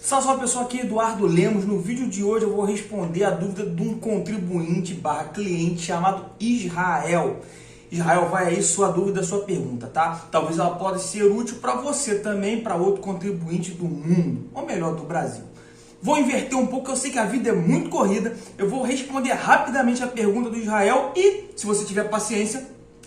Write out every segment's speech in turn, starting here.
Salve, salve pessoal, aqui é Eduardo Lemos. No vídeo de hoje eu vou responder a dúvida de um contribuinte barra cliente chamado Israel. Israel, vai aí sua dúvida, sua pergunta, tá? Talvez ela possa ser útil para você também, para outro contribuinte do mundo, ou melhor, do Brasil. Vou inverter um pouco, eu sei que a vida é muito corrida. Eu vou responder rapidamente a pergunta do Israel e, se você tiver paciência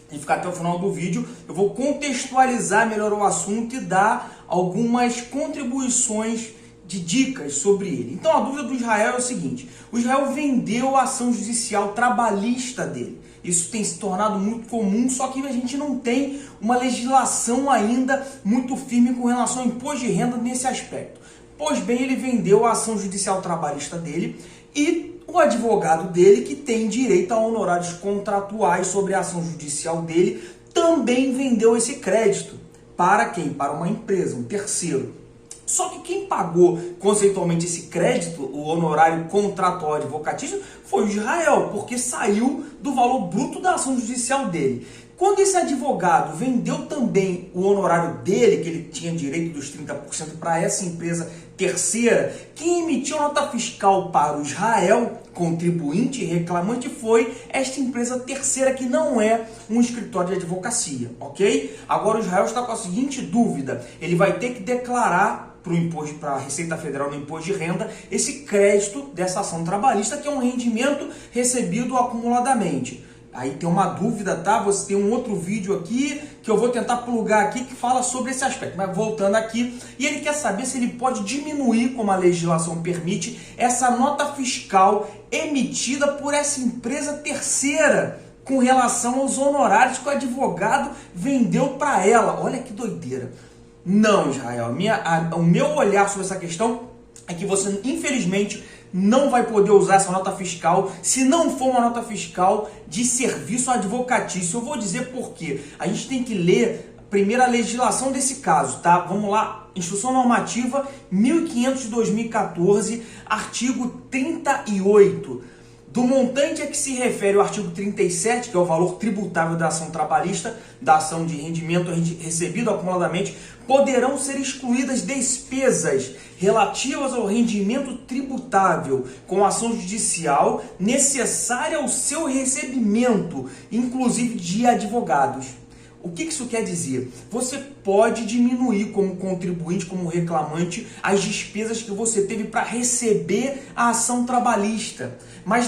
e ficar até o final do vídeo, eu vou contextualizar melhor o assunto e dar algumas contribuições de dicas sobre ele. Então a dúvida do Israel é o seguinte: o Israel vendeu a ação judicial trabalhista dele. Isso tem se tornado muito comum, só que a gente não tem uma legislação ainda muito firme com relação ao imposto de renda nesse aspecto. Pois bem, ele vendeu a ação judicial trabalhista dele e o advogado dele, que tem direito a honorários contratuais sobre a ação judicial dele, também vendeu esse crédito. Para quem? Para uma empresa, um terceiro. Só que quem pagou conceitualmente esse crédito, o honorário contratual advocatício, foi o Israel, porque saiu do valor bruto da ação judicial dele. Quando esse advogado vendeu também o honorário dele, que ele tinha direito dos 30% para essa empresa terceira, quem emitiu a nota fiscal para o Israel, contribuinte e reclamante, foi esta empresa terceira, que não é um escritório de advocacia, ok? Agora o Israel está com a seguinte dúvida: ele vai ter que declarar para a Receita Federal no imposto de renda esse crédito dessa ação trabalhista, que é um rendimento recebido acumuladamente. Aí tem uma dúvida, tá? Você tem um outro vídeo aqui que eu vou tentar plugar aqui que fala sobre esse aspecto. Mas voltando aqui, e ele quer saber se ele pode diminuir, como a legislação permite, essa nota fiscal emitida por essa empresa terceira com relação aos honorários que o advogado vendeu para ela. Olha que doideira. Não, Israel, o meu olhar sobre essa questão é que você, infelizmente, não vai poder usar essa nota fiscal se não for uma nota fiscal de serviço advocatício. Eu vou dizer por quê. A gente tem que ler primeiro a legislação desse caso, tá? Vamos lá. Instrução Normativa 1500 de 2014, artigo 38. Do montante a que se refere o artigo 37, que é o valor tributável da ação trabalhista, da ação de rendimento recebido acumuladamente, poderão ser excluídas despesas relativas ao rendimento tributável com ação judicial necessária ao seu recebimento, inclusive de advogados. O que isso quer dizer? Você pode diminuir como contribuinte, como reclamante, as despesas que você teve para receber a ação trabalhista, mas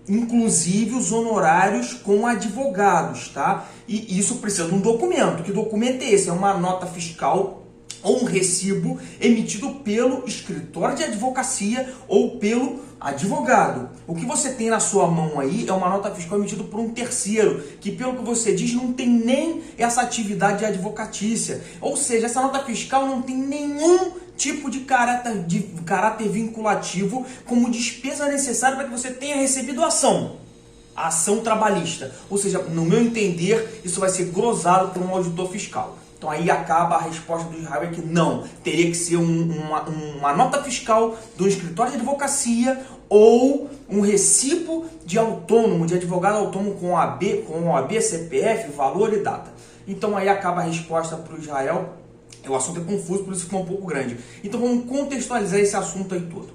inclusive os honorários com advogados, tá? E isso precisa de um documento. Que documento é esse? É uma nota fiscal ou um recibo emitido pelo escritório de advocacia ou pelo advogado. O que você tem na sua mão aí é uma nota fiscal emitida por um terceiro, que pelo que você diz não tem nem essa atividade advocatícia. Ou seja, essa nota fiscal não tem nenhum tipo de caráter vinculativo como despesa necessária para que você tenha recebido a ação trabalhista. Ou seja, no meu entender, isso vai ser glosado por um auditor fiscal. Então aí acaba a resposta do Israel, é que não, teria que ser uma nota fiscal do escritório de advocacia ou um recibo de autônomo, de advogado autônomo com OAB, CPF, valor e data. Então aí acaba a resposta para o Israel. O assunto é confuso, por isso ficou um pouco grande. Então vamos contextualizar esse assunto aí todo.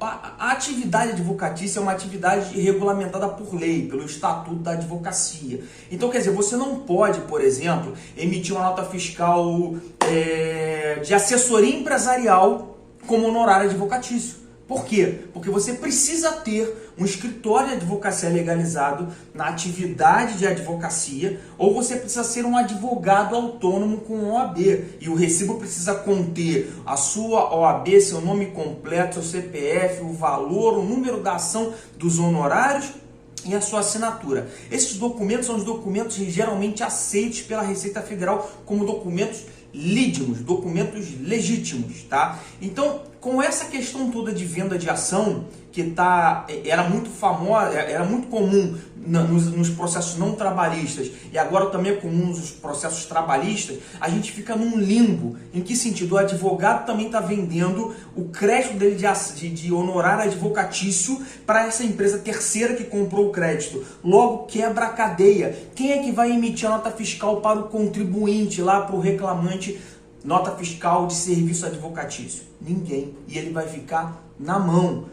A atividade advocatícia é uma atividade regulamentada por lei, pelo Estatuto da Advocacia. Então, quer dizer, você não pode, por exemplo, emitir uma nota fiscal de assessoria empresarial como honorário advocatício. Por quê? Porque você precisa ter um escritório de advocacia legalizado na atividade de advocacia, ou você precisa ser um advogado autônomo com OAB. E o recibo precisa conter a sua OAB, seu nome completo, seu CPF, o valor, o número da ação dos honorários e a sua assinatura. Esses documentos são os documentos geralmente aceitos pela Receita Federal como documentos lídigos, documentos legítimos, tá? Então, com essa questão toda de venda de ação, que era muito famosa, era muito comum nos processos não trabalhistas, e agora também é comum nos processos trabalhistas, a gente fica num limbo. Em que sentido? O advogado também está vendendo o crédito dele de honorário advocatício para essa empresa terceira que comprou o crédito. Logo, quebra a cadeia. Quem é que vai emitir a nota fiscal para o contribuinte, lá para o reclamante nota fiscal de serviço advocatício? Ninguém. E ele vai ficar na mão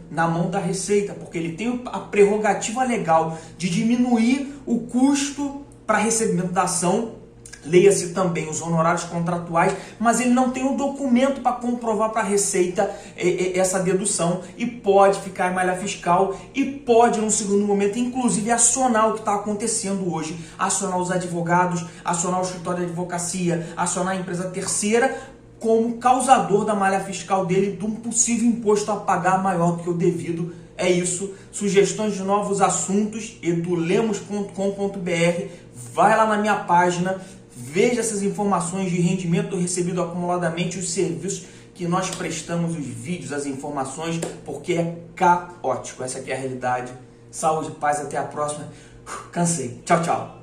da Receita, porque ele tem a prerrogativa legal de diminuir o custo para recebimento da ação, leia-se também os honorários contratuais, mas ele não tem o documento para comprovar para a Receita essa dedução e pode ficar em malha fiscal e pode, num segundo momento, inclusive acionar o que está acontecendo hoje, acionar os advogados, acionar o escritório de advocacia, acionar a empresa terceira como causador da malha fiscal dele de um possível imposto a pagar maior do que o devido. É isso. Sugestões de novos assuntos, edulemos.com.br. Vai lá na minha página, veja essas informações de rendimento recebido acumuladamente, os serviços que nós prestamos, os vídeos, as informações, porque é caótico. Essa aqui é a realidade. Saúde, paz, até a próxima. Cansei. Tchau, tchau.